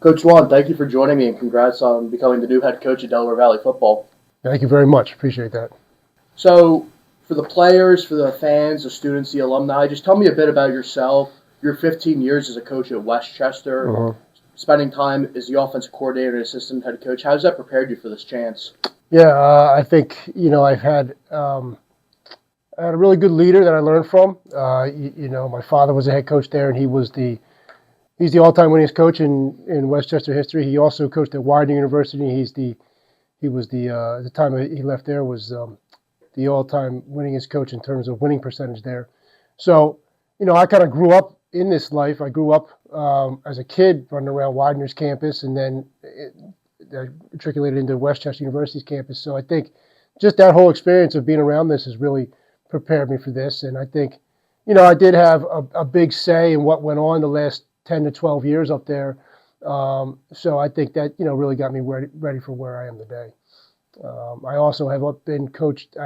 Coach Zwaan, thank you for joining me and congrats on becoming the new head coach of Delaware Valley football. Thank you very much. Appreciate that. So, for the players, for the fans, the students, the alumni, just tell me a bit about yourself. Your 15 years as a coach at Westchester, Uh-huh. spending time as the offensive coordinator and assistant head coach. How has that prepared you for this chance? Yeah, I think I had a really good leader that I learned from. My father was a head coach there, and he's the all-time winningest coach in Westchester history. He also coached at Widener University. He was at the time he left there was the all-time winningest coach in terms of winning percentage there. So, I kind of grew up in this life. I grew up as a kid running around Widener's campus, and then I matriculated into Westchester University's campus. So I think just that whole experience of being around this has really prepared me for this. And I think, I did have a big say in what went on the last 10 to 12 years up there. So I think that, really got me ready for where I am today. I also have coached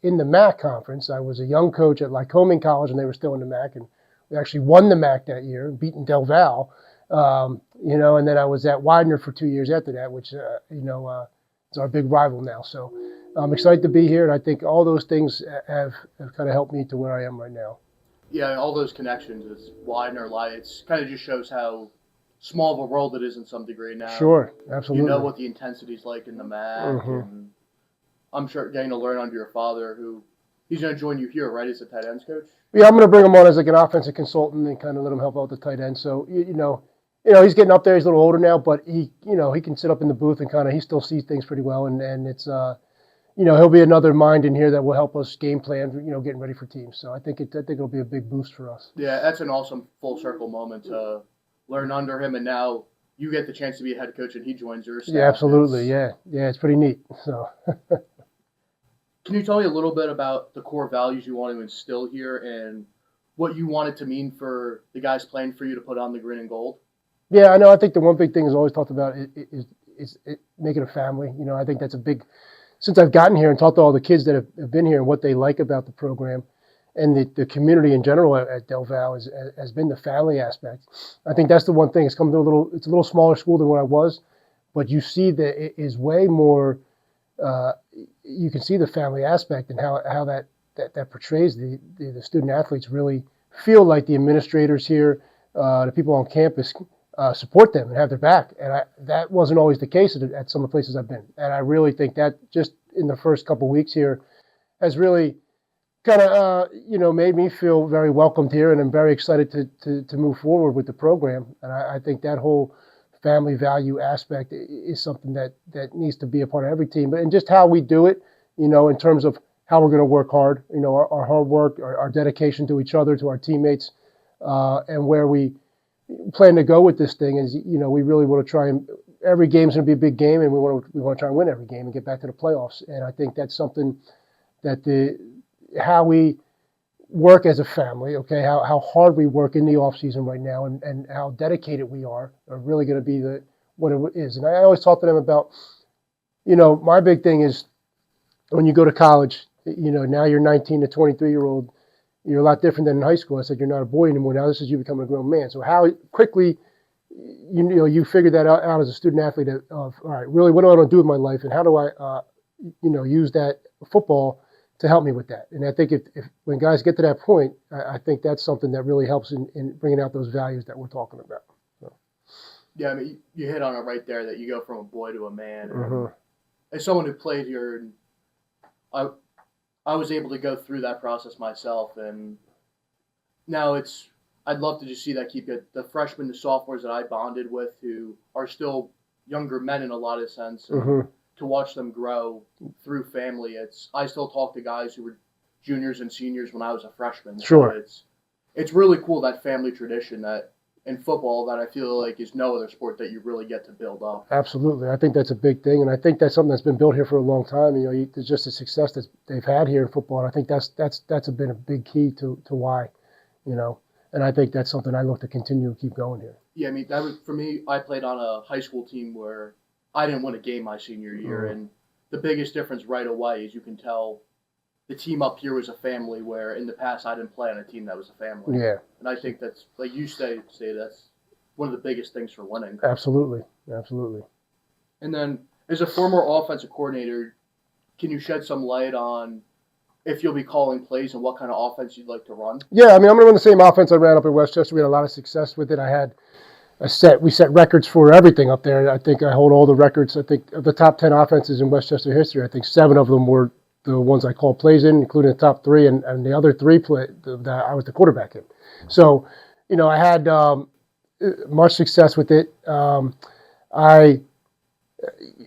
in the MAC conference. I was a young coach at Lycoming College, and they were still in the MAC, and we actually won the MAC that year, beating DelVal. And then I was at Widener for 2 years after that, which, is our big rival now. So I'm excited to be here, and I think all those things have kind of helped me to where I am right now. Yeah, all those connections is Widener, it kind of just shows how small of a world it is in some degree now. Sure, absolutely. You know what the intensity's like in the MAC, and I'm sure getting to learn under your father, who he's going to join you here, right, as a tight ends coach? Yeah, I'm going to bring him on as like an offensive consultant and kind of let him help out the tight end. So he's getting up there. He's a little older now, but he can sit up in the booth and he still sees things pretty well, and it's he'll be another mind in here that will help us game plan, getting ready for teams. So I think it'll be a big boost for us. Yeah, that's an awesome full circle moment to learn under him, and now you get the chance to be a head coach, and he joins your staff. Yeah, absolutely. Yeah, it's pretty neat. So. Can you tell me a little bit about the core values you want to instill here and what you want it to mean for the guys playing for you to put on the green and gold? Yeah, I know. I think the one big thing is always talked about is making a family. I think that's a big, since I've gotten here and talked to all the kids that have been here and what they like about the program and the community in general at DelVal has been the family aspect. I think that's the one thing. It's a little smaller school than what I was, but you see that it is way more. You can see the family aspect and how that portrays the student athletes really feel like the administrators here, the people on campus support them and have their back. And that wasn't always the case at some of the places I've been. And I really think that just in the first couple of weeks here has really kind of made me feel very welcomed here, and I'm very excited to move forward with the program. And I think that whole family value aspect is something that needs to be a part of every team, and just how we do it, in terms of how we're going to work hard, our hard work, our dedication to each other, to our teammates, and where we plan to go with this thing is, we really want to try and every game's going to be a big game, and we want to try and win every game and get back to the playoffs. And I think that's something that how we work as a family, okay, how hard we work in the off season right now, and how dedicated we are really going to be what it is. And I always talk to them about, my big thing is when you go to college, now you're 19 to 23-year-old, you're a lot different than in high school. I said you're not a boy anymore. Now this is you becoming a grown man. So how quickly you figure that out as a student athlete of all right, really, what do I want to do with my life, and how do I use that football to help me with that. And I think if when guys get to that point, I think that's something that really helps in bringing out those values that we're talking about. So. Yeah, I mean, you hit on it right there that you go from a boy to a man. And as someone who played here, I was able to go through that process myself, and now I'd love to just see that keep it. The freshmen, the sophomores that I bonded with, who are still younger men in a lot of sense. To watch them grow through family. I still talk to guys who were juniors and seniors when I was a freshman. Sure. So it's really cool, that family tradition that in football that I feel like is no other sport that you really get to build up. Absolutely. I think that's a big thing, and I think that's something that's been built here for a long time. There's just the success that they've had here in football, and I think that's been a big key to why, and I think that's something I look to continue to keep going here. Yeah, I mean, for me, I played on a high school team where I didn't win a game my senior year, and the biggest difference right away is you can tell the team up here was a family, where in the past I didn't play on a team that was a family. Yeah. And I think that's, like you say that's one of the biggest things for winning. Absolutely, absolutely. And then, as a former offensive coordinator, can you shed some light on if you'll be calling plays and what kind of offense you'd like to run? Yeah, I mean, I'm going to run the same offense I ran up in Westchester. We had a lot of success with it. We set records for everything up there. I think I hold all the records. I think of the top 10 offenses in Westchester history, I think 7 of them were the ones I called plays in, including the top 3, and the other 3 that I was the quarterback in. So, I had much success with it. I'm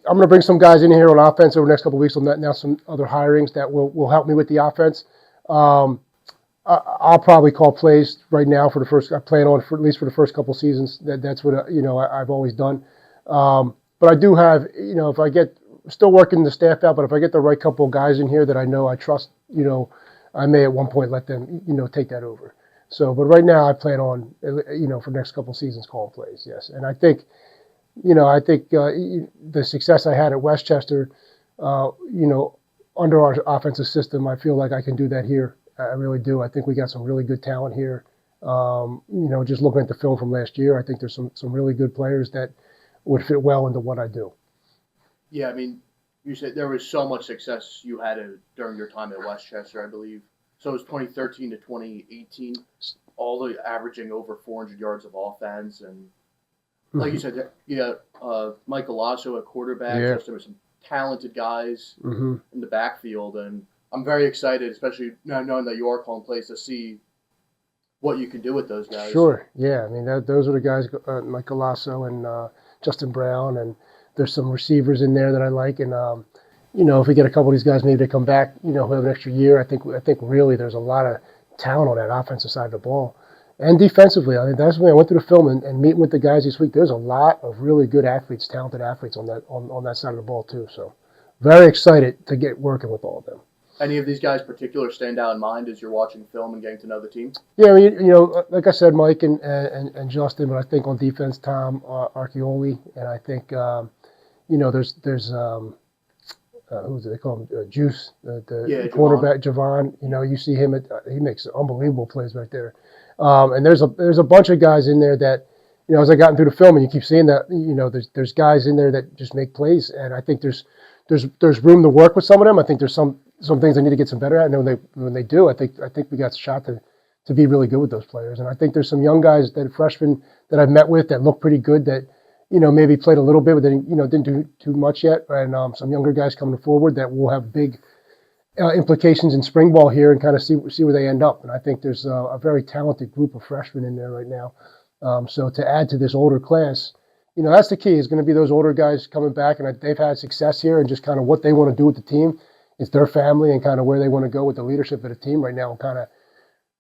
going to bring some guys in here on offense over the next couple of weeks. I'll now some other hirings that will help me with the offense. I'll probably call plays right now for the first. I plan on for at least for the first couple of seasons. That's what I've always done. But I do have if I get still working the staff out, but if I get the right couple of guys in here that I know I trust, I may at one point let them take that over. So, but right now I plan on for the next couple of seasons calling plays. Yes, and I think the success I had at Westchester, under our offensive system, I feel like I can do that here. I really do. I think we got some really good talent here. Just looking at the film from last year, I think there's some really good players that would fit well into what I do. Yeah, I mean, you said there was so much success you had during your time at Westchester, I believe. So it was 2013 to 2018, all the averaging over 400 yards of offense. And like you said, you got Mike Galasso at quarterback. Yeah. Just there were some talented guys in the backfield. And I'm very excited, especially now knowing that you are calling plays, to see what you can do with those guys. Sure, yeah. I mean, those are the guys, Mike Galasso and Justin Brown, and there's some receivers in there that I like. And if we get a couple of these guys, maybe they come back, who have an extra year. I think really there's a lot of talent on that offensive side of the ball, and defensively. I mean, that's when I went through the film and meeting with the guys this week. There's a lot of really good athletes, talented athletes on that side of the ball too. So, very excited to get working with all of them. Any of these guys particular stand out in mind as you're watching film and getting to know the team? Yeah, I mean, like I said, Mike and Justin, but I think on defense, Tom Archioli, and I think there's who's it? They call him Juice, the quarterback Javon. You see him he makes unbelievable plays right there. And there's a bunch of guys in there that as I gotten through the film, and you keep seeing that there's guys in there that just make plays, and I think there's room to work with some of them. I think there's some things I need to get some better at. And when they do, I think we got a shot to be really good with those players. And I think there's some young guys, freshmen that I've met with that look pretty good that, maybe played a little bit, but didn't do too much yet. And some younger guys coming forward that will have big implications in spring ball here and kind of see where they end up. And I think there's a very talented group of freshmen in there right now. So to add to this older class, that's the key, is going to be those older guys coming back, and they've had success here, and just kind of what they want to do with the team. It's their family and kind of where they want to go with the leadership of the team right now, and kind of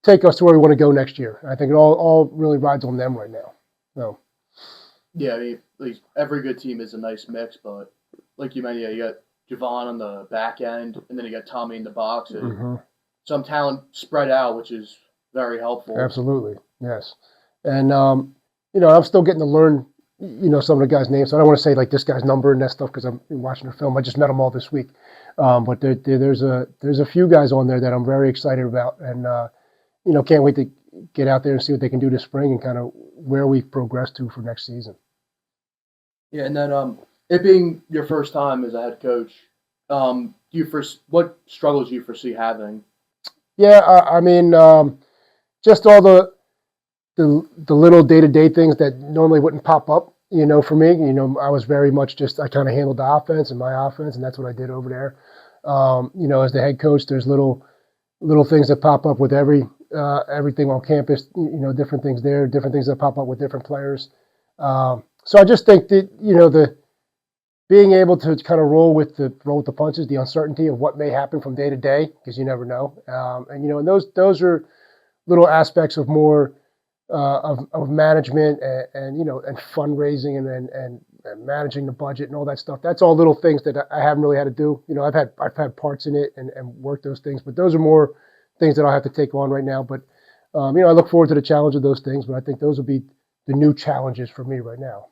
take us to where we want to go next year. And I think it all really rides on them right now. So. Yeah, I mean, at least every good team is a nice mix, but like you mentioned, you got Javon on the back end, and then you got Tommy in the box, and some talent spread out, which is very helpful. Absolutely, yes. And I'm still getting to learn some of the guys' names. So I don't want to say like this guy's number and that stuff because I'm watching the film. I just met them all this week. But there's a few guys on there that I'm very excited about, and can't wait to get out there and see what they can do this spring and kind of where we've progressed to for next season. Yeah, and then it being your first time as a head coach, what struggles do you foresee having? Yeah, I mean, just all the little day-to-day things that normally wouldn't pop up, for me. I was very much I kind of handled the offense and my offense, and that's what I did over there. As the head coach, there's little things that pop up with everything on campus, different things there, different things that pop up with different players. So I just think that, the being able to kind of roll with the punches, the uncertainty of what may happen from day to day, because you never know. And those are little aspects of more of management and fundraising and managing the budget and all that stuff. That's all little things that I haven't really had to do. I've had parts in it and worked those things, but those are more things that I'll have to take on right now. But I look forward to the challenge of those things, but I think those will be the new challenges for me right now.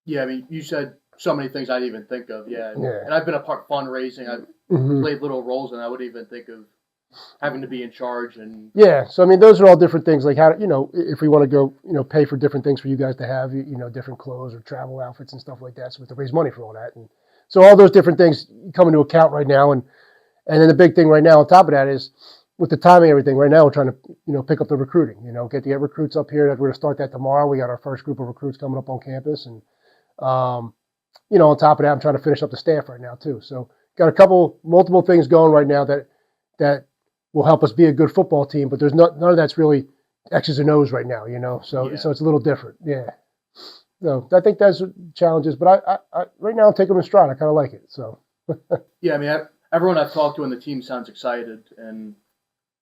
Yeah, I mean, you said so many things I didn't even think of. Yeah, and I've been a part fundraising. I've played little roles, and I wouldn't even think of having to be in charge and Yeah, so I mean, those are all different things. Like how if we want to go, pay for different things for you guys to have, different clothes or travel outfits and stuff like that. So we have to raise money for all that, and so all those different things come into account right now. And then the big thing right now on top of that is with the timing and everything. Right now, we're trying to pick up the recruiting. Get recruits up here. We're going to start that tomorrow. We got our first group of recruits coming up on campus, and on top of that, I'm trying to finish up the staff right now too. So got multiple things going right now that will help us be a good football team, but there's none of that's really X's and O's right now, So Yeah. so it's a little different, yeah. So I think that's challenges, but I right now I'm taking them in stride. I kind of like it. So yeah, I mean, everyone I've talked to on the team sounds excited, and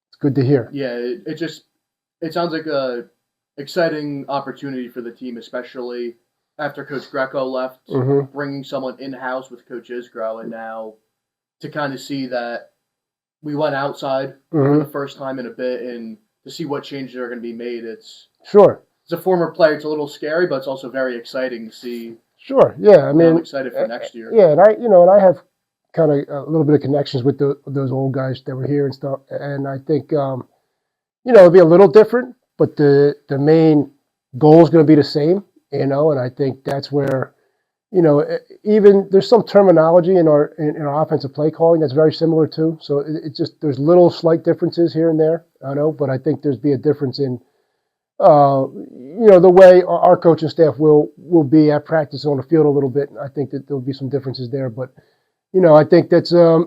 it's good to hear. yeah, it sounds like a exciting opportunity for the team, especially after Coach Greco left, bringing someone in house with Coach Isgro, and now to kind of see that. We went outside for the first time in a bit, and to see what changes are going to be made, it's a former player. It's a little scary, but it's also very exciting to see. Sure, yeah. I mean, I'm excited for next year. Yeah, and I have kind of a little bit of connections with those old guys that were here and stuff, and I think it'll be a little different, but the main goal is going to be the same, and I think that's where. Even there's some terminology in our offensive play calling that's very similar too. So it's just there's little slight differences here and there. I know, but I think there's be a difference in, the way our coaching staff will be at practice on the field a little bit. I think that there'll be some differences there, but I think that's I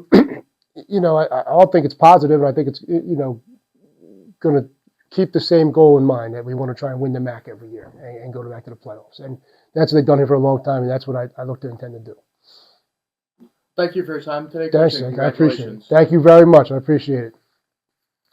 all think it's positive, and I think it's going to keep the same goal in mind that we want to try and win the MAC every year and go back to the playoffs. And that's what they've done here for a long time, and that's what I look to intend to do. Thank you for your time today. Thanks, Jake. I appreciate it. Thank you very much. I appreciate it.